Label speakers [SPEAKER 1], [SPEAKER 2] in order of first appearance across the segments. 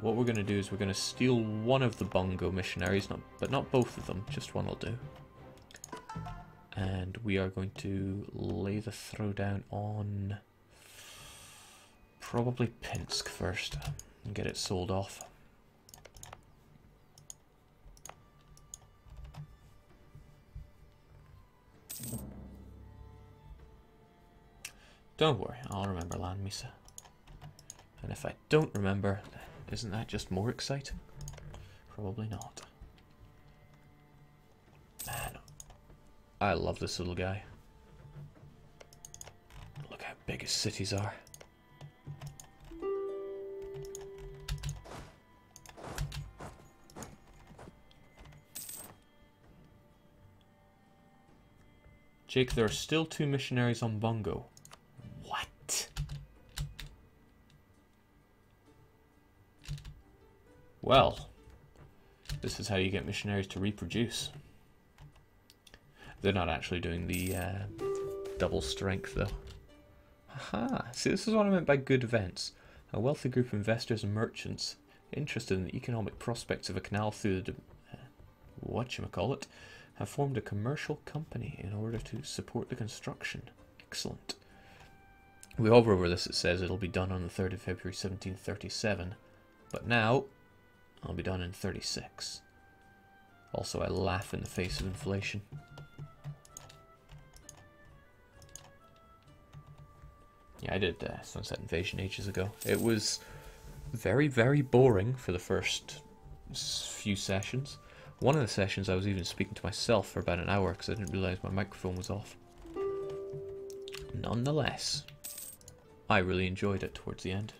[SPEAKER 1] what we're going to do is we're going to steal one of the bongo missionaries, but not both of them, just one will do. And we are going to lay the throwdown on probably Pinsk first and get it sold off. Don't worry, I'll remember Land Misa. And if I don't remember, isn't that just more exciting? Probably not. Man, I love this little guy. Look how big his cities are. Jake, there are still 2 missionaries on Bongo. What? Well, this is how you get missionaries to reproduce. They're not actually doing the double strength, though. Haha, see, this is what I meant by good events. A wealthy group of investors and merchants interested in the economic prospects of a canal through the whatchamacallit have formed a commercial company in order to support the construction. Excellent. We hover over this, it says it'll be done on the 3rd of February 1737, but now it'll be done in 36. Also, I laugh in the face of inflation. Yeah, I did Sunset Invasion ages ago. It was very, very boring for the first few sessions. One of the sessions I was even speaking to myself for about an hour because I didn't realise my microphone was off. Nonetheless, I really enjoyed it towards the end.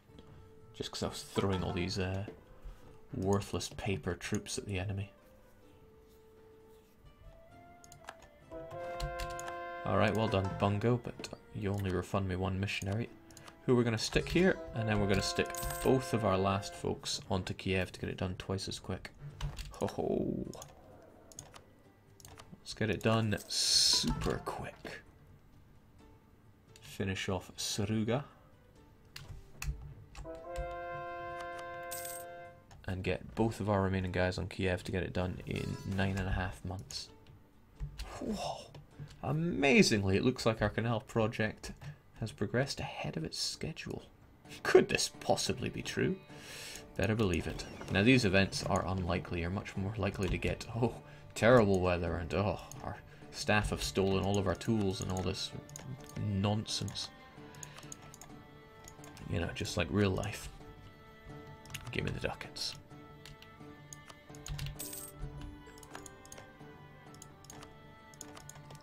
[SPEAKER 1] Just because I was throwing all these worthless paper troops at the enemy. Alright, well done, Bungo, but you only refund me 1 missionary. Who we're going to stick here, and then we're going to stick both of our last folks onto Kiev to get it done twice as quick. Ho ho! Let's get it done super quick. Finish off Suruga. And get both of our remaining guys on Kiev to get it done in 9.5 months. Whoa! Amazingly, it looks like our canal project has progressed ahead of its schedule. Could this possibly be true? Better believe it. Now these events are unlikely, are much more likely to get, oh, terrible weather and, oh, our staff have stolen all of our tools and all this nonsense. You know, just like real life. Give me the ducats.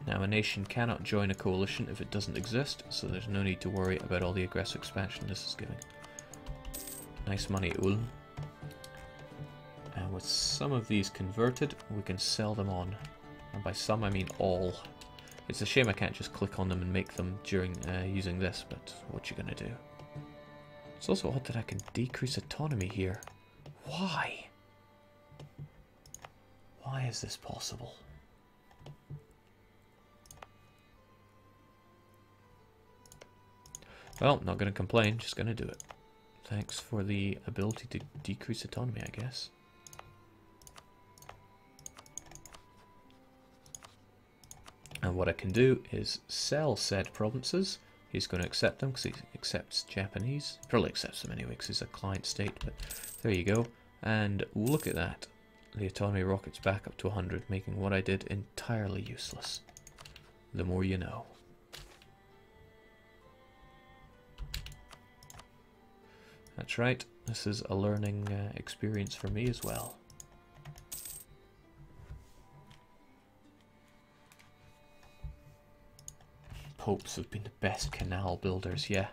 [SPEAKER 1] Now, a nation cannot join a coalition if it doesn't exist, so there's no need to worry about all the aggressive expansion this is giving. Nice money, Ulm. And with some of these converted, we can sell them on. And by some, I mean all. It's a shame I can't just click on them and make them during using this, but what you gonna do? It's also odd that I can decrease autonomy here. Why? Why is this possible? Well, not going to complain, just going to do it. Thanks for the ability to decrease autonomy, I guess. And what I can do is sell said provinces. He's going to accept them because he accepts Japanese. Probably accepts them anyway because he's a client state, but there you go. And look at that. The autonomy rockets back up to 100, making what I did entirely useless. The more you know. That's right, this is a learning experience for me as well. Popes have been the best canal builders, yeah.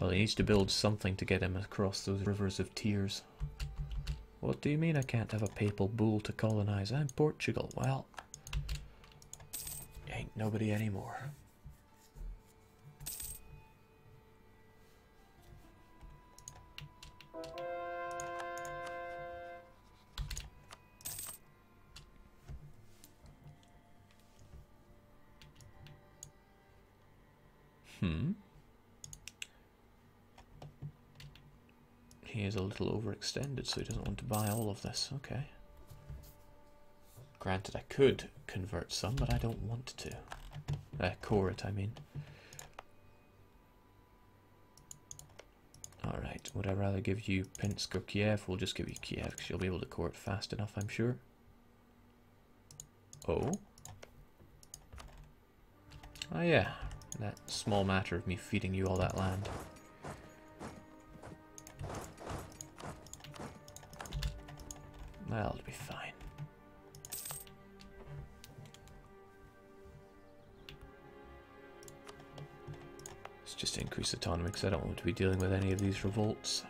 [SPEAKER 1] Well, he needs to build something to get him across those rivers of tears. What do you mean I can't have a papal bull to colonize? I'm Portugal. Well, ain't nobody anymore. He is a little overextended, so he doesn't want to buy all of this. Okay. Granted, I could convert some, but I don't want to. Core it, I mean. Alright, would I rather give you Pinsk or Kiev? We'll just give you Kiev, because you'll be able to core it fast enough, I'm sure. Oh? Oh yeah, that small matter of me feeding you all that land. Well, it'll be fine. Let's just increase autonomy because I don't want to be dealing with any of these revolts.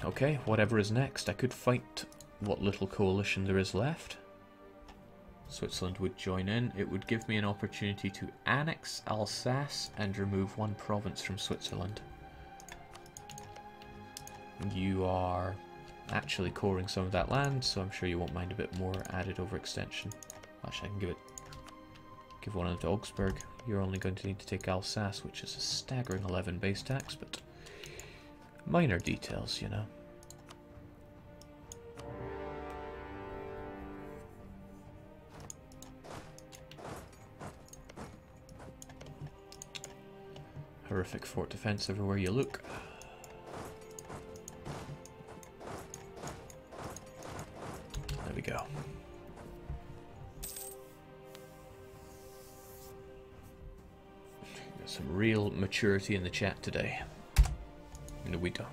[SPEAKER 1] Okay, whatever is next. I could fight what little coalition there is left. Switzerland would join in. It would give me an opportunity to annex Alsace and remove one province from Switzerland. You are actually coring some of that land, so I'm sure you won't mind a bit more added overextension. Actually, I can give one to Augsburg. You're only going to need to take Alsace, which is a staggering 11 base tax, but minor details, you know. Horrific fort defense everywhere you look. There we go. Got some real maturity in the chat today. No, we don't.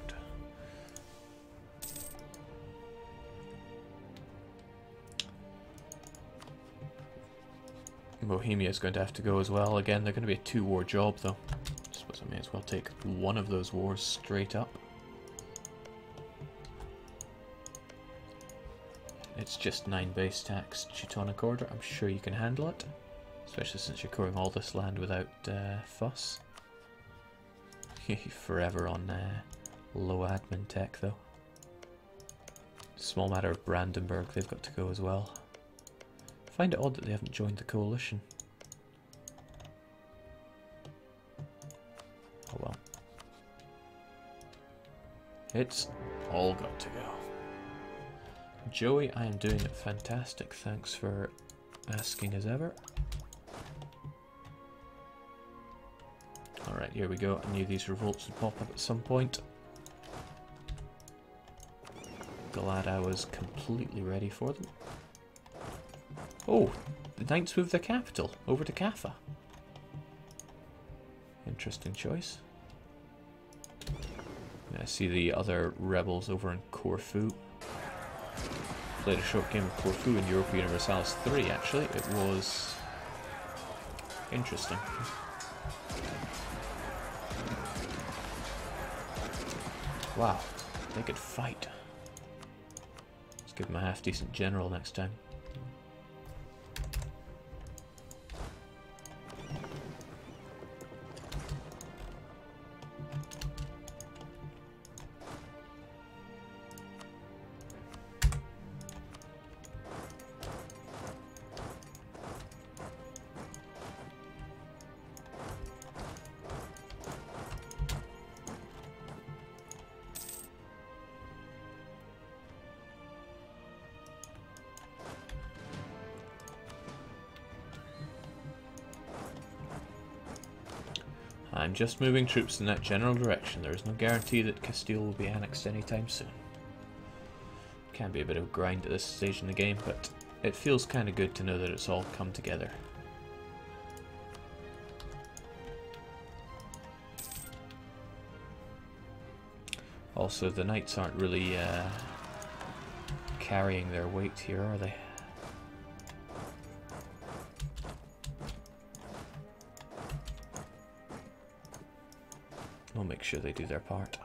[SPEAKER 1] Bohemia is going to have to go as well. Again, they're going to be a two-war job, though. I suppose I may as well take one of those wars straight up. It's just 9 base tax Teutonic Order. I'm sure you can handle it, especially since you're coring all this land without fuss. Forever on low admin tech, though. Small matter of Brandenburg, they've got to go as well. I find it odd that they haven't joined the coalition. Oh well. It's all got to go. Joey, I am doing fantastic. Thanks for asking as ever. Alright, here we go. I knew these revolts would pop up at some point. Glad I was completely ready for them. Oh, the Knights moved their capital over to Kaffa. Interesting choice. I see the other rebels over in Corfu. Played a short game of Corfu in Europa Universalis 3, actually. It was interesting. Wow, they could fight. Let's give them a half-decent general next time. I'm just moving troops in that general direction. There is no guarantee that Castile will be annexed anytime soon. Can be a bit of a grind at this stage in the game, but it feels kind of good to know that it's all come together. Also, the knights aren't really carrying their weight here, are they? We'll make sure they do their part.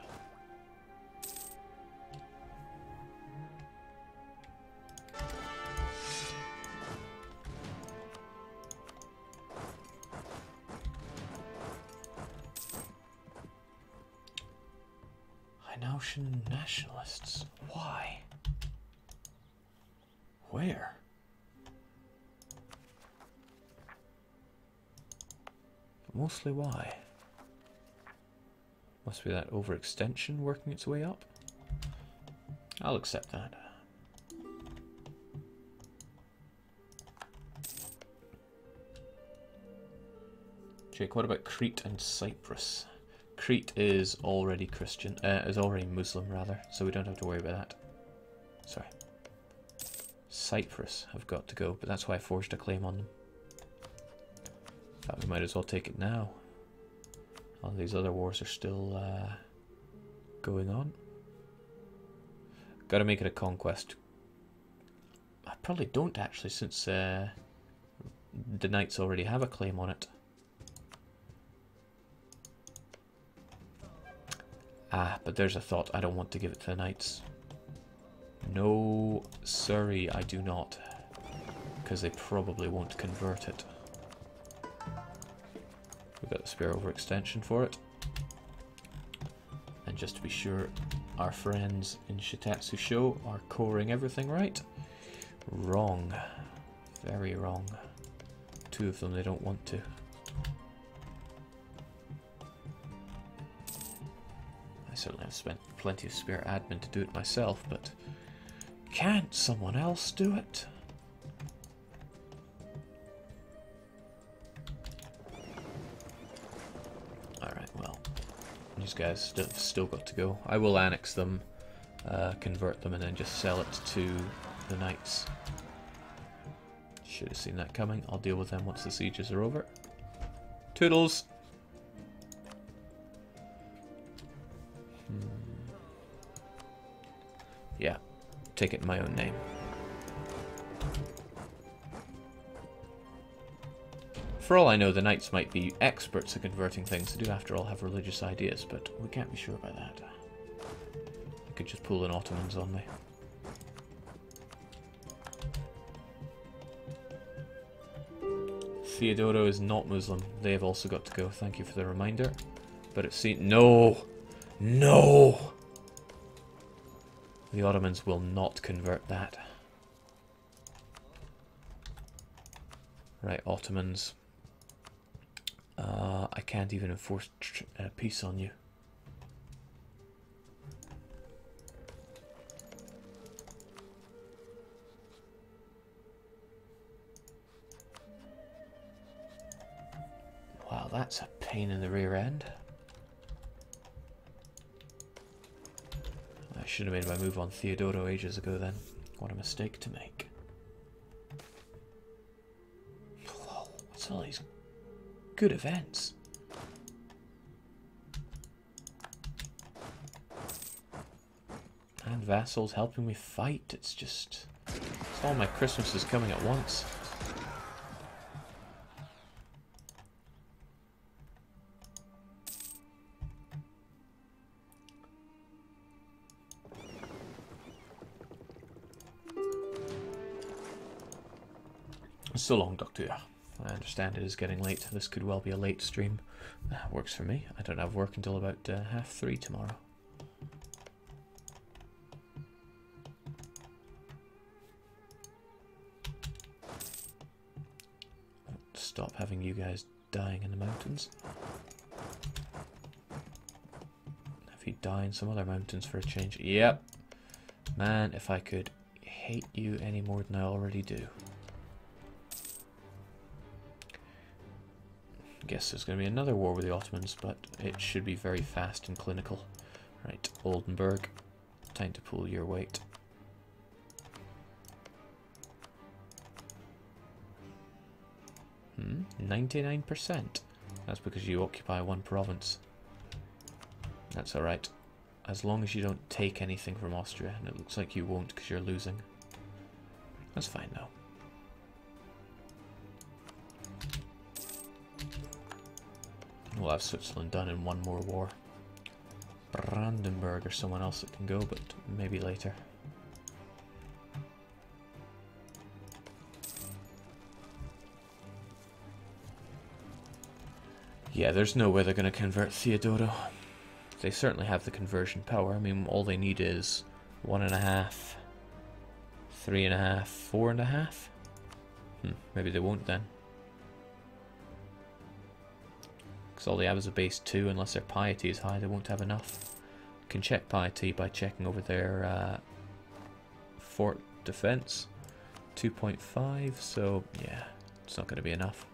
[SPEAKER 1] Hainautian nationalists. Why? Where? Mostly why? Must be that overextension working its way up. I'll accept that. Jake, what about Crete and Cyprus? Crete is already Christian, is already Muslim rather, so we don't have to worry about that. Sorry. Cyprus have got to go, but that's why I forged a claim on them. But we might as well take it now. All these other wars are still going on. Gotta make it a conquest. I probably don't actually, since the Knights already have a claim on it. Ah, but there's a thought. I don't want to give it to the Knights. No, sorry, I do not. Because they probably won't convert it. We've got the spare overextension for it. And just to be sure, our friends in Shitatsu Sho are coring everything right. Wrong. Very wrong. Two of them they don't want to. I certainly have spent plenty of spare admin to do it myself, but can't someone else do it? Alright, well, these guys still got to go. I will annex them, convert them, and then just sell it to the Knights. Should have seen that coming. I'll deal with them once the sieges are over. Toodles! Yeah, take it in my own name. For all I know, the Knights might be experts at converting things. They do, after all, have religious ideas, but we can't be sure about that. They could just pull in Ottomans on me. Theodoro is not Muslim. They have also got to go. Thank you for the reminder. But it seems... No! No! The Ottomans will not convert that. Right, Ottomans. I can't even enforce peace on you. Wow, that's a pain in the rear end. I should have made my move on Theodoro ages ago then. What a mistake to make. Whoa, what's all these good events? And vassals helping me fight. It's just... It's all my Christmases coming at once. So long, Doctor. I understand it is getting late. This could well be a late stream. Works for me. I don't have work until about 3:30 tomorrow. Stop having you guys dying in the mountains. Have you die in some other mountains for a change? Yep. Man, if I could hate you any more than I already do. Guess there's going to be another war with the Ottomans, but it should be very fast and clinical. Right, Oldenburg, time to pull your weight. Hmm, 99%. That's because you occupy one province. That's alright. As long as you don't take anything from Austria, and it looks like you won't because you're losing. That's fine though. We'll have Switzerland done in one more war. Brandenburg or someone else that can go, but maybe later. Yeah, there's no way they're going to convert Theodoro. They certainly have the conversion power. I mean, all they need is 1.5 3.5, 4.5? Maybe they won't then. Because all they have is a base 2, unless their piety is high, they won't have enough. You can check piety by checking over their fort defense. 2.5, so yeah, it's not going to be enough.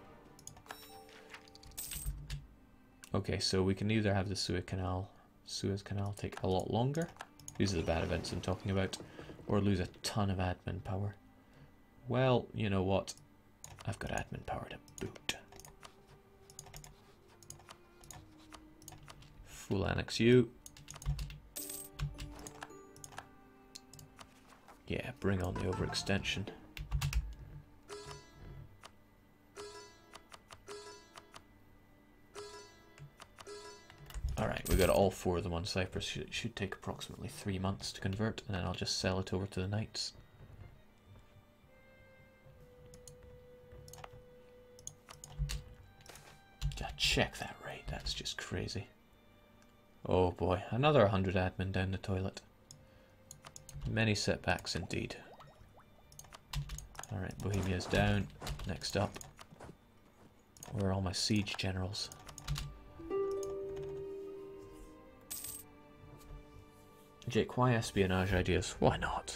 [SPEAKER 1] Okay, so we can either have the Suez Canal take a lot longer, these are the bad events I'm talking about, or lose a ton of admin power. Well, you know what? I've got admin power to boot. Full annex you. Yeah, bring on the overextension. Alright, we got all 4 of them on Cyprus. It should take approximately 3 months to convert, and then I'll just sell it over to the Knights. Check that rate, that's just crazy. Oh boy, another 100 admin down the toilet. Many setbacks indeed. Alright, Bohemia's down. Next up. Where are all my siege generals? Jake, why espionage ideas? Why not?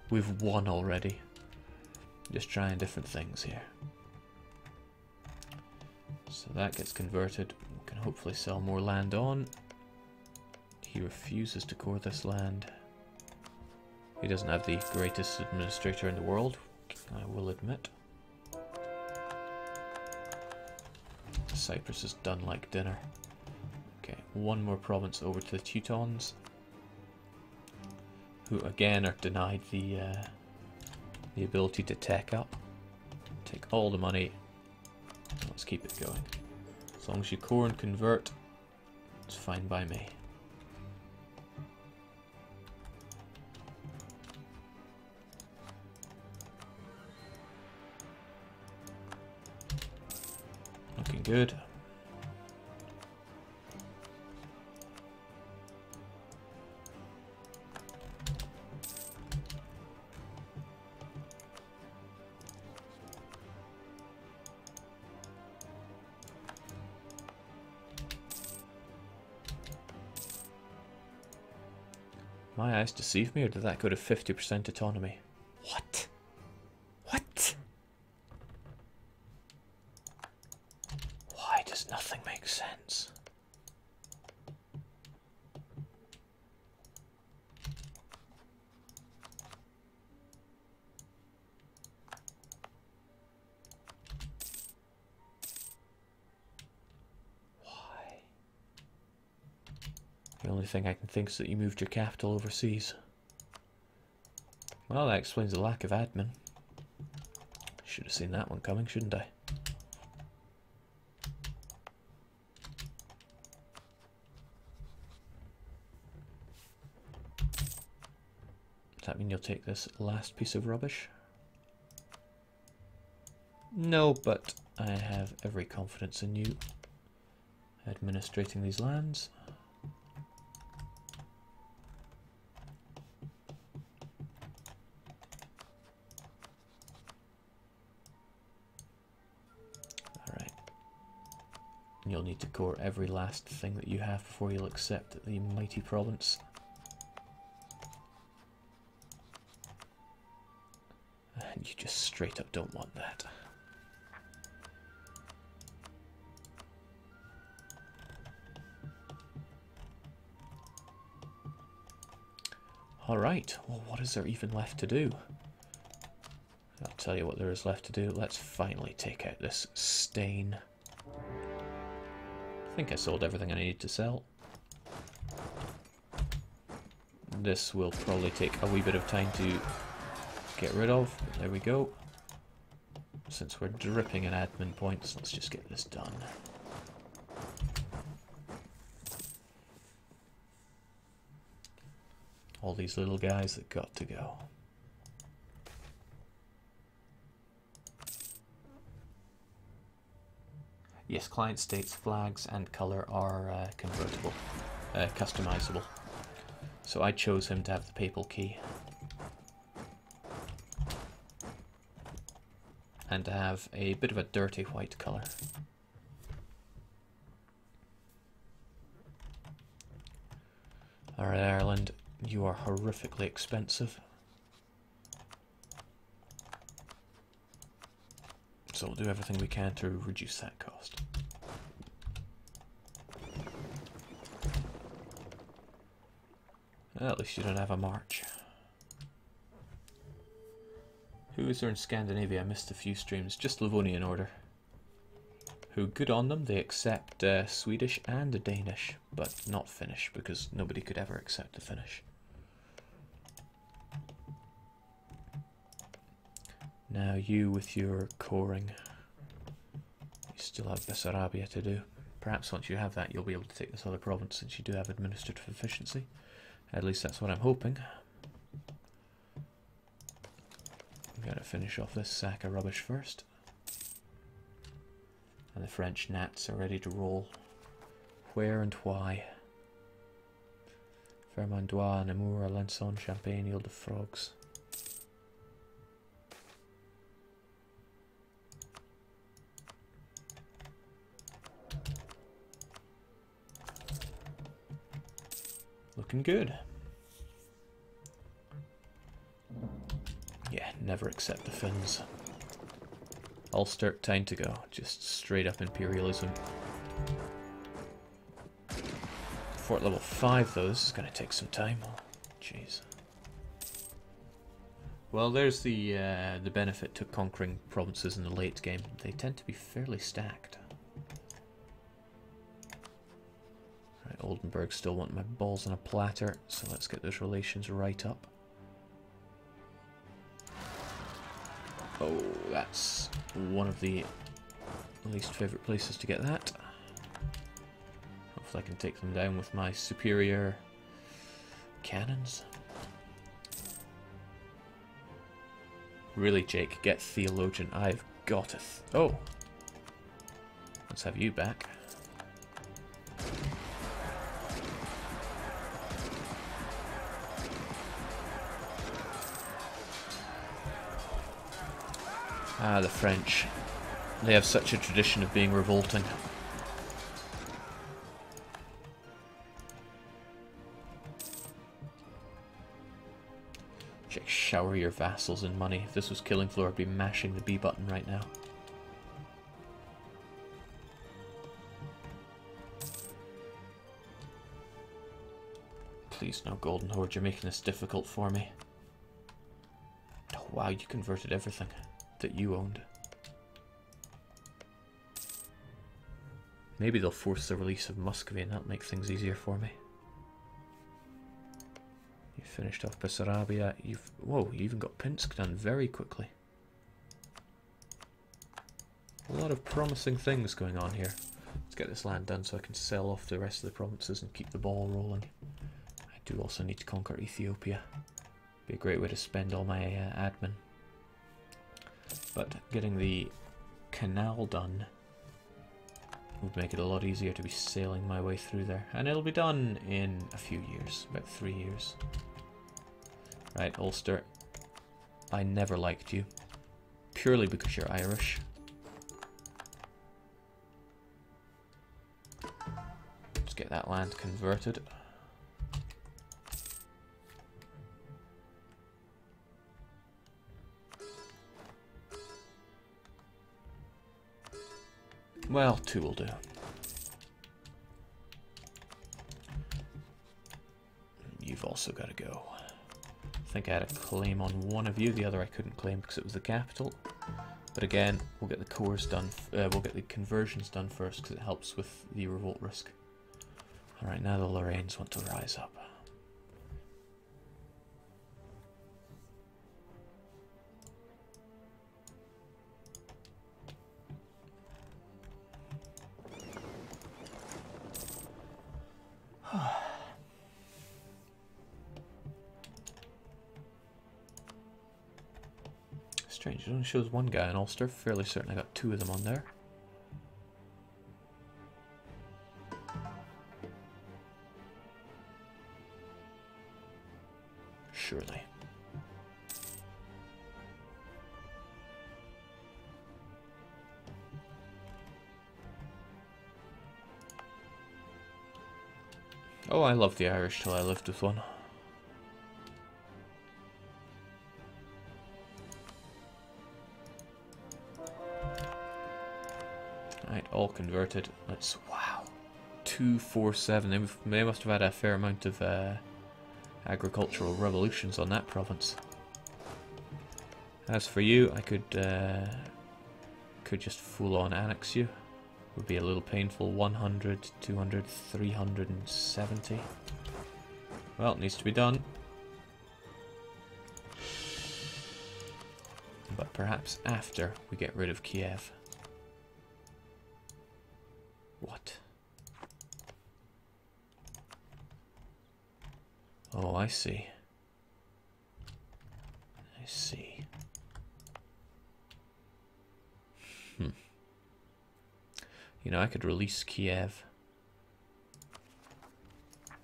[SPEAKER 1] We've won already. Just trying different things here. So that gets converted. We can hopefully sell more land on. He refuses to core this land. He doesn't have the greatest administrator in the world, I will admit. Cyprus is done like dinner. Okay, one more province over to the Teutons, who again are denied the ability to tech up. Take all the money. Let's keep it going. As long as you core and convert, it's fine by me. Looking good. My eyes deceive me, or did that go to 50% autonomy? What? What? Why does nothing make sense? The only thing I can think is that you moved your capital overseas. Well, that explains the lack of admin. Should have seen that one coming, shouldn't I? Does that mean you'll take this last piece of rubbish? No, but I have every confidence in you administrating these lands. You'll need to core every last thing that you have before you'll accept the mighty province. And you just straight up don't want that. Alright, well, what is there even left to do? I'll tell you what there is left to do. Let's finally take out this stain. I think I sold everything I needed to sell. This will probably take a wee bit of time to get rid of. There we go. Since we're dripping in admin points, let's just get this done. All these little guys that got to go. Yes, client states flags and color are convertible, customizable. So I chose him to have the papal key. and to have a bit of a dirty white colour. Alright, Ireland, you are horrifically expensive. So we'll do everything we can to reduce that cost. Well, at least you don't have a march. Who is there in Scandinavia? I missed a few streams. Just Livonian Order. Who, good on them, they accept Swedish and Danish, but not Finnish, because nobody could ever accept the Finnish. Now you with your coring, you still have Bessarabia to do. Perhaps once you have that you'll be able to take this other province since you do have administrative efficiency. At least that's what I'm hoping. I'm going to finish off this sack of rubbish first. And the French gnats are ready to roll. Where and why? Vermandois, Namur, Alençon, Champagne, Ile de Frogs. Looking good. Yeah, never accept the Finns. Ulster, time to go. Just straight up imperialism. Fort level 5 though, this is going to take some time. Oh, jeez. Well, there's the benefit to conquering provinces in the late game. They tend to be fairly stacked. Right, Oldenburg still want my balls on a platter, so let's get those relations right up. Oh, that's one of the least favourite places to get that. Hopefully I can take them down with my superior cannons. Really, Jake, get Theologian. I've got it. Oh! Let's have you back. Ah, the French. They have such a tradition of being revolting. Check, shower your vassals in money. If this was Killing Floor, I'd be mashing the B button right now. Please, no Golden Horde. You're making this difficult for me. Oh, wow, you converted everything that you owned. Maybe they'll force the release of Muscovy and that'll make things easier for me. You finished off Bessarabia. Whoa, you even got Pinsk done very quickly. A lot of promising things going on here. Let's get this land done so I can sell off the rest of the provinces and keep the ball rolling. I do also need to conquer Ethiopia. Be a great way to spend all my admin. But getting the canal done would make it a lot easier to be sailing my way through there. And it'll be done in a few years, about 3 years. Right, Ulster, I never liked you. Purely because you're Irish. Let's get that land converted. Well, 2 will do. You've also got to go. I think I had a claim on one of you, the other I couldn't claim because it was the capital. But again, we'll get the cores done, we'll get the conversions done first because it helps with the revolt risk. Alright, now the Lorraines want to rise up. Strange, it only shows one guy in Ulster. Fairly certain I got 2 of them on there. Surely. Oh, I loved the Irish till I lived with one. Right, all converted. Let's... Wow. 247. They must have had a fair amount of agricultural revolutions on that province. As for you, I could just full on annex you. Would be a little painful. 100, 200, 370. Well, it needs to be done. But perhaps after we get rid of Kiev. What? Oh, I see. I see. You know, I could release Kiev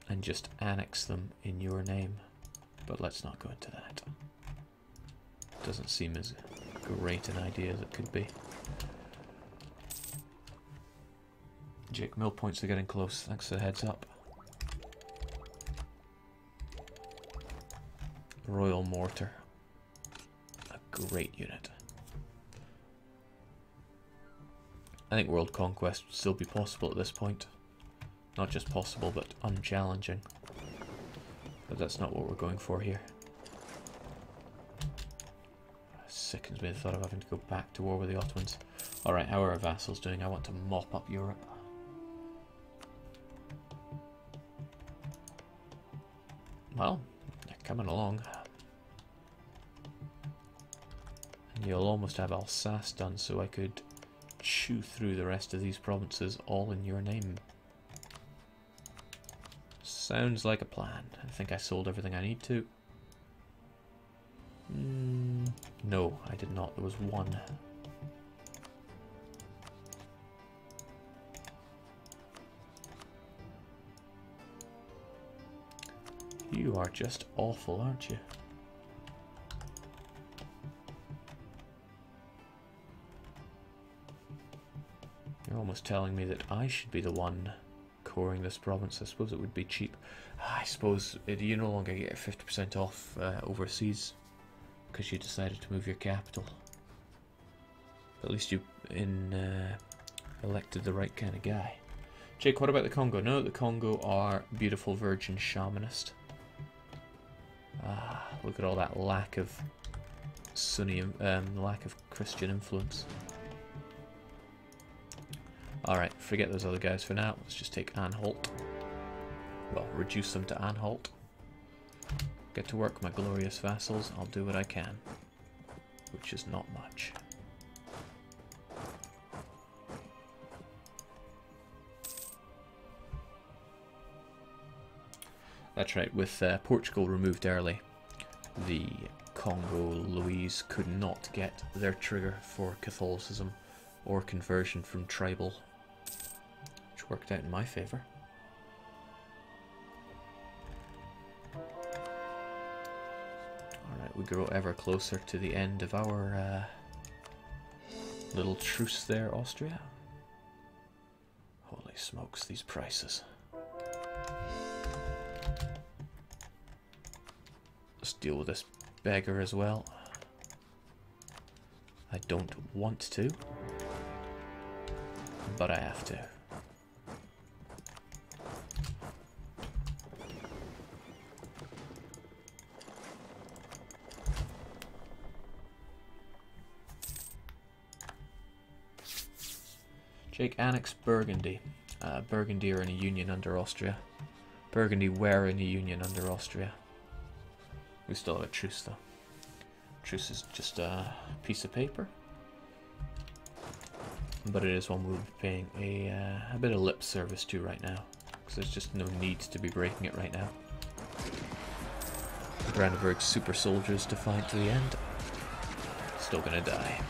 [SPEAKER 1] and just annex them in your name, but let's not go into that. Doesn't seem as great an idea as it could be. Jake, mill points are getting close. Thanks for the heads up. Royal Mortar. A great unit. I think world conquest would still be possible at this point. Not just possible, but unchallenging. But that's not what we're going for here. Sickens me the thought of having to go back to war with the Ottomans. Alright, how are our vassals doing? I want to mop up Europe. Well, they're coming along. And you'll almost have Alsace done, so I could chew through the rest of these provinces all in your name. Sounds like a plan. I think I sold everything I need to. No, I did not. There was one. You are just awful, aren't you? You're almost telling me that I should be the one coring this province. I suppose it would be cheap. I suppose you no longer get 50% off overseas because you decided to move your capital. At least you elected the right kind of guy. Jake, what about the Congo? No, the Congo are beautiful virgin shamanist. Ah, look at all that lack of Sunni, lack of Christian influence. Alright, forget those other guys for now. Let's just take Anhalt. Well, reduce them to Anhalt. Get to work, my glorious vassals. I'll do what I can. Which is not much. That's right, with Portugal removed early, the Congo-Louise could not get their trigger for Catholicism or conversion from tribal, which worked out in my favour. Alright, we grow ever closer to the end of our little truce there, Austria. Holy smokes, these prices. Let's deal with this beggar as well. I don't want to, but I have to. Jake, annex Burgundy. Burgundy are in a union under Austria. Burgundy were in a union under Austria. We still have a truce though. Truce is just a piece of paper. But it is one we'll be paying a bit of lip service to right now. Because there's just no need to be breaking it right now. Brandenburg's super soldiers defiant to the end. Still gonna die.